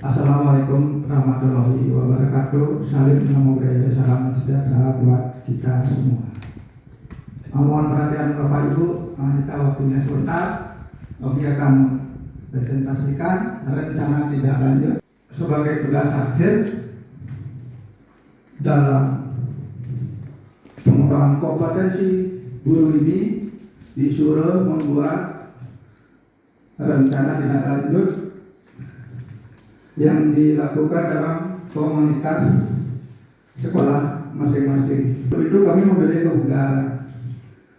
Assalamualaikum warahmatullahi wabarakatuh. Salim namo budaya, salam sejahtera buat kita semua. Mohon perhatian Bapak Ibu, kita waktunya sebentar. Oke, akan presentasikan rencana tindak lanjut sebagai tugas akhir dalam pengembangan kompetensi guru ini. Disuruh membuat rencana tindak lanjut yang dilakukan dalam komunitas sekolah masing-masing. Untuk itu kami memilih kebugaran.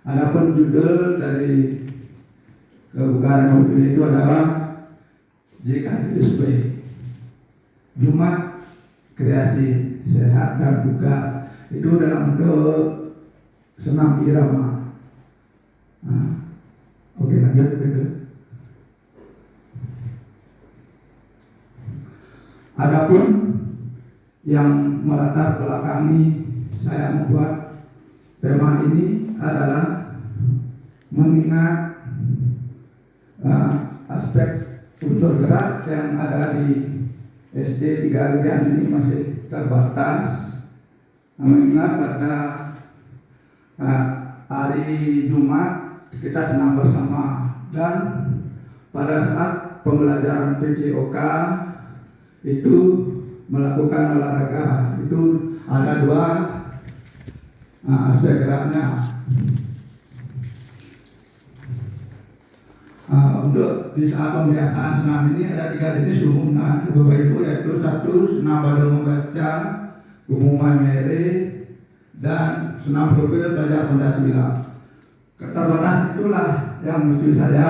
Adapun judul dari kebugaran kami pilih itu adalah JKTSP, Jumat Kreasi Sehat dan Bugar. Itu dalam bentuk senam irama. Oke, lanjut gitu. Adapun yang melatar belakangi saya membuat tema ini adalah mengingat aspek unsur gerak yang ada di SD 3 Alian ini masih terbatas. Mengingat pada hari Jumat kita senam bersama, dan pada saat pembelajaran PJOK itu melakukan olahraga. Itu ada dua aspek geraknya. Untuk di saat pembiasaan senam ini ada 3 jenis umumnya Bapak Ibu, yaitu 1 senam pada membaca umumnya mere, dan senam berpikir belajar Pancasila. Keterbatasan itulah yang menuju saya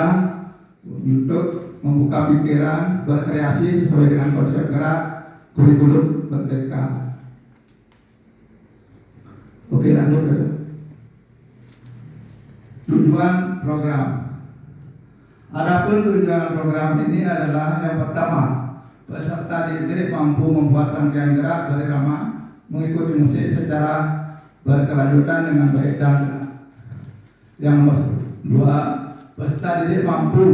untuk membuka pikiran, berkreasi sesuai dengan konsep gerak kurikulum Merdeka. Oke, lanjut. Tujuan program. Adapun tujuan program ini adalah yang pertama, peserta didik mampu membuat rangkaian gerak dari irama mengikuti musik secara berkelanjutan dengan baik dan benar. Yang nomor 2, peserta didik mampu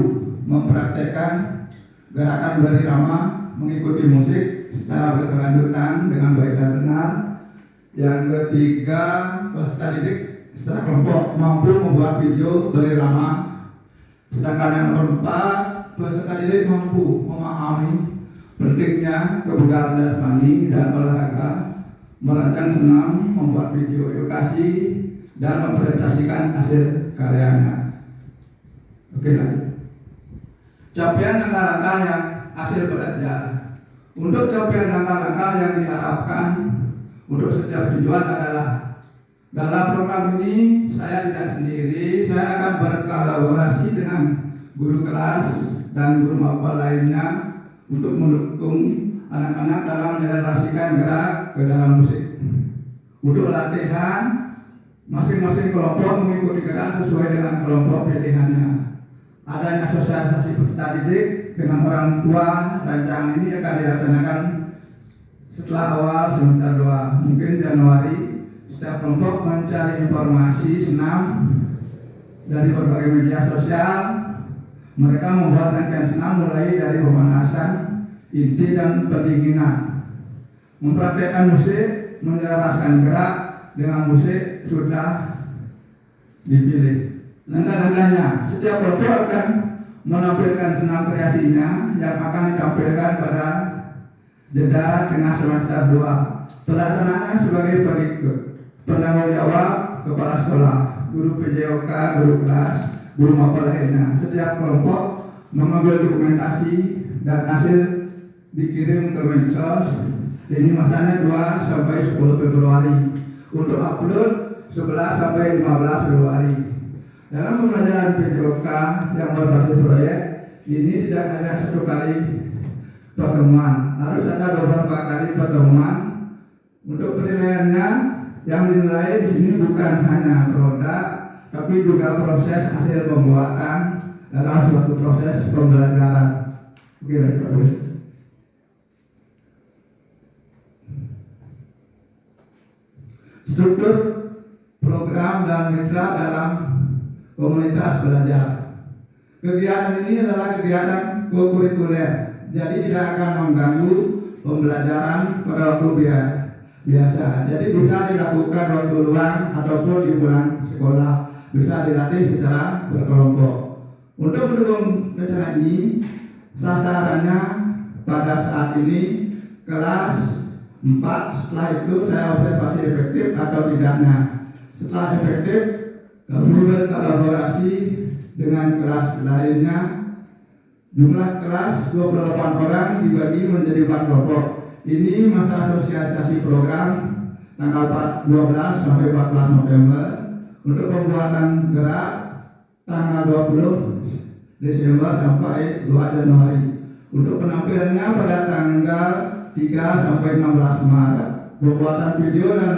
mempraktekkan gerakan berirama mengikuti musik secara berkelanjutan dengan baik dan benar. Yang ketiga, peserta didik secara kelompok mampu membuat video berirama. Sedangkan yang nomor 4, peserta didik mampu memahami pentingnya kebugaran jasmani dan olahraga, merancang senam, membuat video edukasi, dan mempresentasikan hasil karyanya. Oke, lanjut. Capaian langkah-langkah yang hasil belajar. Untuk capaian langkah-langkah yang diharapkan untuk setiap tujuan adalah, dalam program ini saya tidak sendiri, saya akan berkolaborasi dengan guru kelas dan guru mapel lainnya untuk mendukung anak-anak dalam merealisasikan gerak ke dalam musik. Untuk latihan, masing-masing kelompok mengikuti gerak sesuai dengan kelompok pilihannya. Adanya asosiasi peserta didik dengan orang tua, rancangan ini akan dilaksanakan setelah awal semester 2, mungkin Januari. Setiap kelompok mencari informasi senam dari berbagai media sosial. Mereka membuat rangkaian senam mulai dari pemanasan, inti, dan pendinginan. Mempraktekkan musik, menyelaraskan gerak dengan musik sudah dipilih. Langkah-langkahnya, setiap kelompok akan menampilkan senam kreasinya yang akan ditampilkan pada jeda tengah semester 2. Pelaksanaannya sebagai berikut: penanggung jawab kepala sekolah, guru PJOK, guru kelas, guru mapel lainnya. Setiap kelompok mengambil dokumentasi dan hasil dikirim ke medsos. Ini masanya 2 sampai 10 Februari. Untuk upload 11 sampai 15 Februari. Dalam pembelajaran PJOK yang berbasis proyek ini tidak hanya 1 kali pertemuan, harus ada beberapa kali pertemuan. Untuk penilaiannya, yang dinilai di sini bukan hanya produk, tapi juga proses hasil pembuatan dalam suatu proses pembelajaran. Oke, baik. Struktur program dan mitra dalam komunitas belajar. Kegiatan ini adalah kegiatan kurikuler jadi tidak akan mengganggu pembelajaran pada waktu biasa. Jadi bisa dilakukan waktu luang ataupun di bulan sekolah, bisa dilatih secara berkelompok. Untuk mendukung rencana ini, sasarannya pada saat ini kelas 4, setelah itu saya observasi efektif atau tidaknya. Setelah efektif, kami berkolaborasi dengan kelas lainnya. Jumlah kelas 28 orang dibagi menjadi 4 kelompok. Ini masa sosialisasi program tanggal 12 sampai 14 November. Untuk pembuatan gerak tanggal 20 Desember sampai 2 Januari. Untuk penampilannya pada tanggal 3 sampai 16 Maret. Pembuatan video dan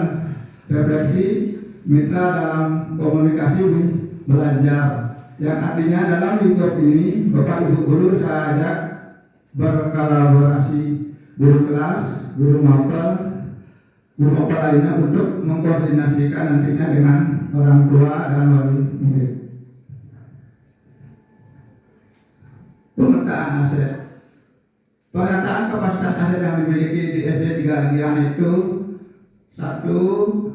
refleksi mitra dalam komunikasi belajar, yang artinya dalam lingkup ini Bapak Ibu guru saya ajak berkolaborasi guru kelas, guru mapel lainnya untuk mengkoordinasikan nantinya dengan orang tua dan wali murid. Pemetaan aset. Pemetaan kapasitas aset yang dimiliki di SD 3 Legian itu, 1,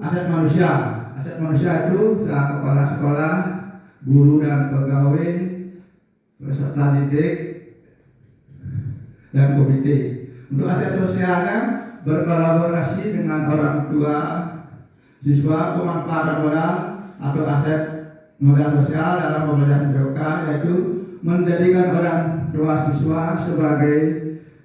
aset manusia. Aset manusia itu kepala sekolah, guru dan pegawai, peserta didik, dan komite. Untuk aset sosialnya berkolaborasi dengan orang tua siswa, pemanfaatan modal atau aset modal sosial dalam pembelajaran POK, yaitu menjadikan orang tua siswa sebagai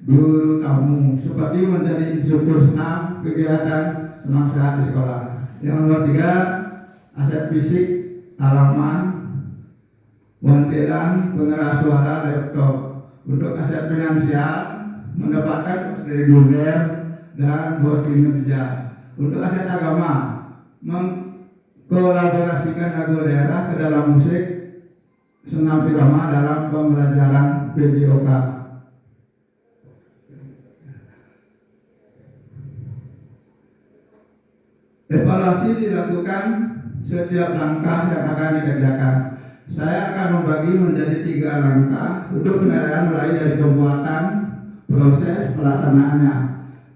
guru tamu, seperti menjadi instruktur senam, kegiatan senam sehat di sekolah. Yang nomor 3, aset fisik, halaman, wantelan, pengeras suara, laptop. Untuk aset finansial, mendapatkan reguler dan bos kinerja. Untuk aset agama, mengkolaborasikan lagu daerah ke dalam musik senam irama dalam pembelajaran PJOK. Evaluasi dilakukan setiap langkah yang akan dikerjakan. Saya akan membagi menjadi 3 langkah untuk penilaian, mulai dari pembuatan, proses, pelaksanaannya.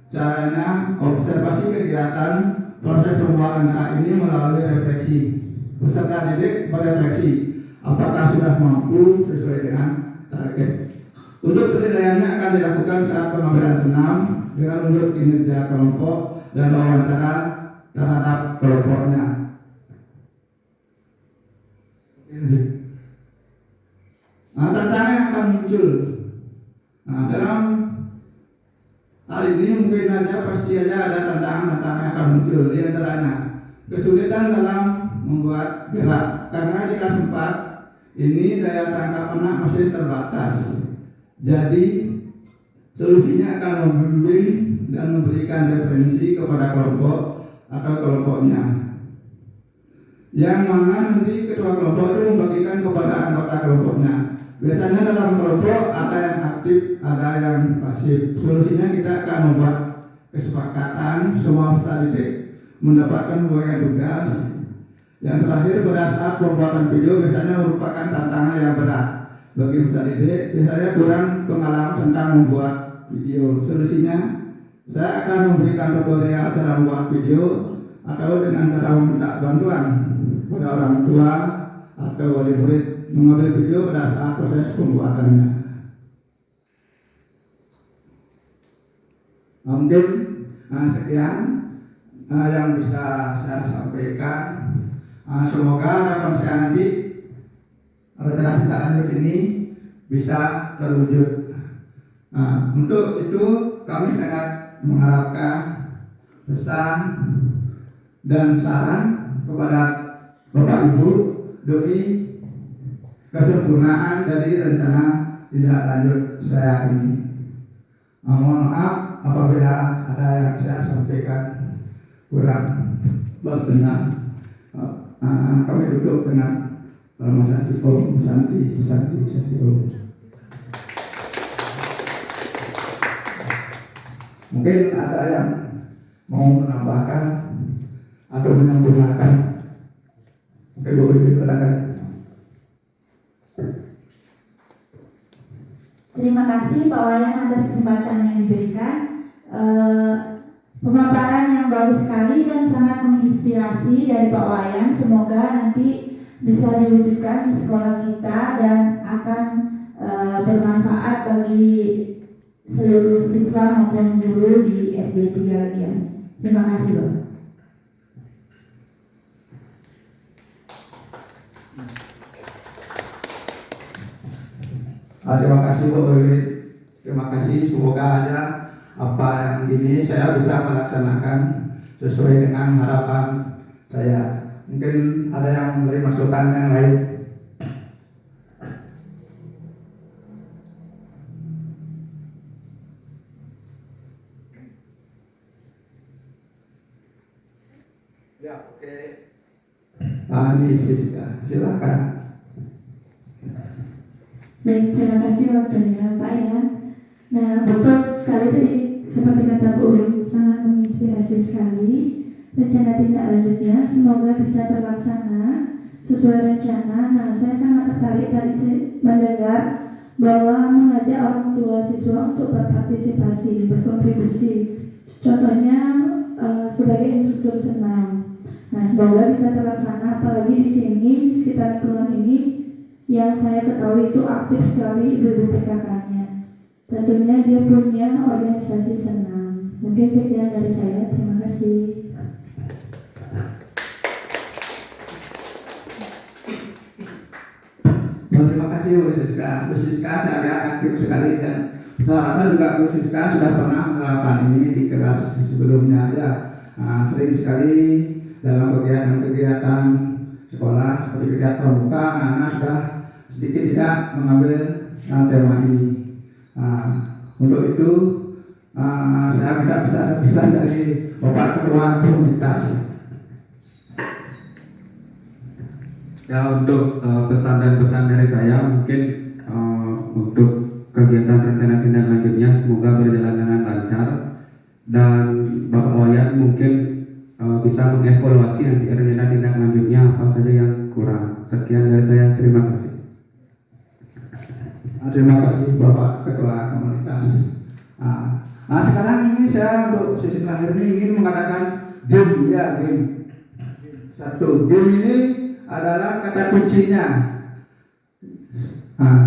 Caranya, observasi kegiatan proses pembuatan gerak ini melalui refleksi. Peserta didik berefleksi apakah sudah mampu sesuai dengan target. Untuk penilaiannya akan dilakukan saat pengambilan senam dengan unjuk kinerja kelompok dan wawancara terhadap kelompoknya. Tantangan yang akan muncul dalam hal ini, mungkin saja pasti aja ada tantangan yang akan muncul. Di antaranya kesulitan dalam membuat gerak, karena di kelas 4 ini daya tangkap anak masih terbatas. Jadi solusinya akan membimbing dan memberikan referensi kepada kelompok atau kelompoknya, yang mana nanti ketua kelompok itu membagikan kepada anggota kelompoknya. Biasanya dalam kelompok ada yang aktif, ada yang pasif. Solusinya kita akan membuat kesepakatan semua peserta didik mendapatkan pembagian tugas. Yang terakhir, pada saat pembuatan video biasanya merupakan tantangan yang berat bagi peserta didik. Biasanya kurang pengalaman tentang membuat video. Solusinya, saya akan memberikan tutorial cara membuat video atau dengan cara meminta bantuan pada orang tua atau wali murid mengambil video pada saat proses pembuatannya. Mungkin sekian yang bisa saya sampaikan. Semoga harapan saya nanti rencana tindak lanjut ini bisa terwujud. Untuk itu kami sangat mengharapkan pesan dan saran kepada Bapak Ibu demi kesempurnaan dari rencana tindak lanjut saya ini. Mohon maaf apabila ada yang saya sampaikan kurang berkenan. Kami duduk dengan Mas Santi. Mungkin ada yang mau menambahkan atau menyempurnakan. Oke, boleh silakan. Terima kasih Pak Wayan atas kesempatan yang diberikan. Pemaparan yang bagus sekali dan sangat menginspirasi dari Pak Wayan. Semoga nanti bisa diwujudkan di sekolah kita dan akan bermanfaat bagi seluruh siswa maupun guru di SD 3 Legian. Terima kasih, Pak. Terima kasih Bu Wiwit. Terima kasih. Semoga aja apa yang ini saya bisa melaksanakan sesuai dengan harapan saya. Mungkin ada yang memberi masukan yang lain. Ya, oke. Ini Siska, silakan. Baik, terima kasih waktunya Pak ya. Nah, betul sekali tadi seperti kata Bu Uli, sangat menginspirasi sekali. Rencana tindak lanjutnya semoga bisa terlaksana sesuai rencana. Nah, saya sangat tertarik tadi mendengar bahwa mengajak orang tua siswa untuk berpartisipasi, berkontribusi. Contohnya sebagai instruktur senam. Nah, semoga bisa terlaksana, apalagi di sini di sekitar lingkungan ini yang saya ketahui itu aktif sekali ibu-ibu PKK-nya. Tentunya dia punya organisasi senam. Mungkin sekian dari saya. Terima kasih. Terima kasih Bu Siska. Bu Siska saya aktif sekali dan saya rasa juga Bu Siska sudah pernah menerapkan ini di kelas sebelumnya ya. Sering sekali dalam kegiatan-kegiatan sekolah seperti kegiatan pramuka, anak-anak sudah sedikit tidak mengambil tema ini. Untuk itu saya minta pesan dari Bapak Ketua Komunitas. Ya, untuk pesan dan pesan dari saya mungkin untuk kegiatan rencana tindak lanjutnya semoga berjalan dengan lancar dan Bapak Wayan mungkin bisa mengevaluasi nanti rencana tindak lanjutnya apa saja yang kurang. Sekian dari saya, terima kasih. Terima kasih Bapak Ketua Komunitas. Sekarang ini saya untuk sesi terakhir ini ingin mengatakan game ya, game. Satu, game ini adalah kata kuncinya.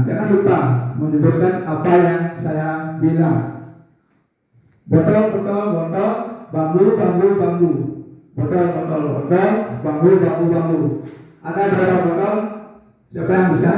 Jangan lupa menyebutkan apa yang saya bilang. Botol, botol, botol, bambu, bambu, bambu. Botol, botol, botol, bambu, bambu, bambu. Ada berapa botol? Siapa yang bisa?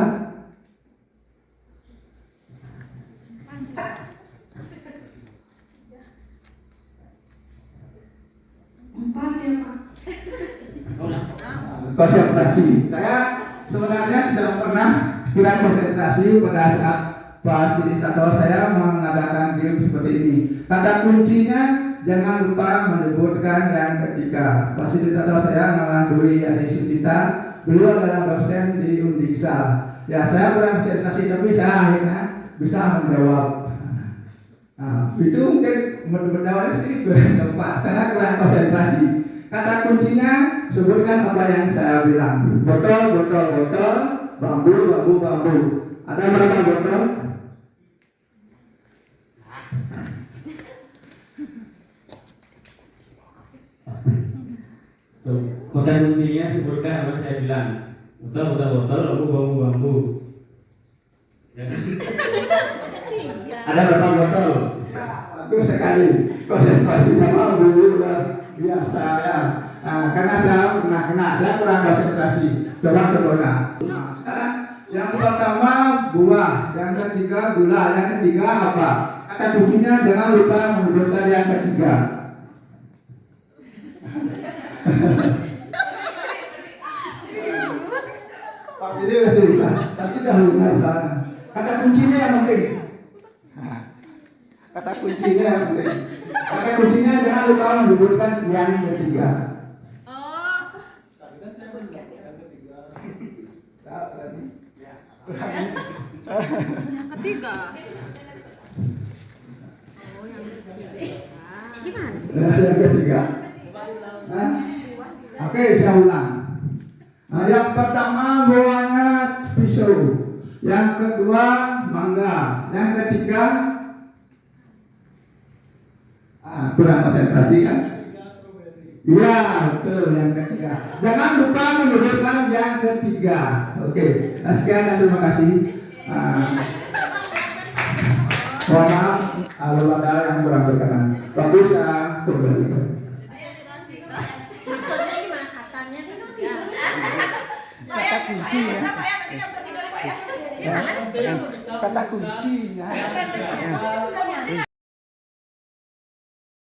Konsentrasi. Saya sebenarnya sudah pernah kurang konsentrasi pada saat fasilitator saya mengadakan game seperti ini. Kata kuncinya jangan lupa menyebutkan yang ketiga. Fasilitator saya namanya Dwi Adi Sucita. Beliau adalah dosen di Undiksa. Ya, saya kurang konsentrasi tapi saya akhirnya bisa menjawab. Itu mungkin menjawabnya sih kurang tepat karena kurang konsentrasi. Kata kuncinya sebutkan apa yang saya bilang. Botol, botol, botol, bambu, bambu, bambu. Ada berapa botol? Kata kuncinya sebutkan apa saya bilang. Botol, botol, botol, bambu, bambu, bambu. Ada berapa botol? Bagus sekali. Konsentrasinya mau dulu luar biasa ya. Karena saya pernah kena, saya kurang konsentrasi. Coba. Sekarang yang pertama buah, yang ketiga gula, yang ketiga apa? Kata kuncinya jangan lupa menyebutkan yang ketiga. Pak ini masih bisa, tapi dahulu sana. Kata kuncinya yang penting. Kata kuncinya yang penting. Kata kuncinya jangan lupa menyebutkan yang ketiga. Yang ketiga. Oh, yang ketiga. Gimana sih? Yang ketiga. Oke, saya ulang. Yang pertama buahnya pisau. Yang kedua mangga. Yang ketiga, kurang konsentrasi kan? Iya, betul yang ketiga. Jangan lupa menurutkan yang ketiga. Oke, sekian dan terima kasih. Mohon maaf kalau ada yang kurang berkenan. Bagus ya, kembalikan. Maksudnya gimana katanya kan ya. Kata kunci ya. Kata kunci ya.